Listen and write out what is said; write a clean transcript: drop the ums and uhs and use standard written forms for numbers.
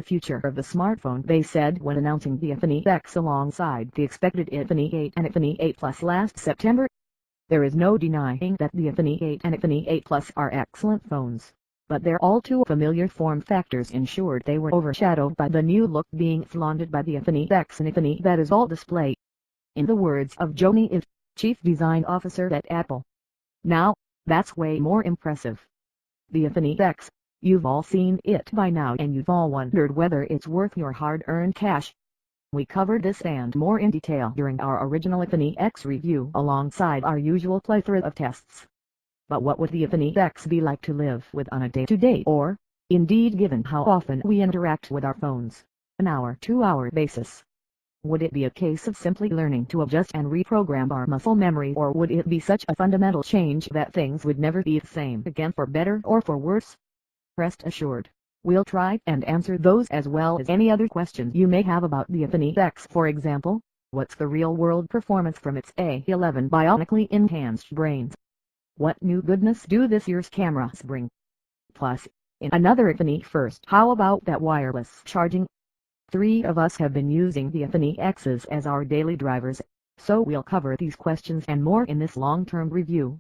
future of the smartphone, they said when announcing the iPhone X alongside the expected iPhone 8 and iPhone 8 Plus last September. There is no denying that the iPhone 8 and iPhone 8 Plus are excellent phones, but their all too familiar form factors ensured they were overshadowed by the new look being flaunted by the iPhone X and iPhone that is all display. In the words of Jony Ive, Chief Design Officer at Apple. Now, that's way more impressive. The iPhone X, you've all seen it by now and you've all wondered whether it's worth your hard-earned cash. We covered this and more in detail during our original iPhone X review alongside our usual plethora of tests. But what would the iPhone X be like to live with on a day-to-day or, indeed given how often we interact with our phones, an hour-to-hour basis? Would it be a case of simply learning to adjust and reprogram our muscle memory, or would it be such a fundamental change that things would never be the same again for better or for worse? Rest assured, we'll try and answer those as well as any other questions you may have about the iPhone X. For example, what's the real-world performance from its A11 bionically enhanced brains? What new goodness do this year's cameras bring? Plus, in another iPhone first, how about that wireless charging? 3 of us have been using the iPhone X's as our daily drivers, so we'll cover these questions and more in this long-term review.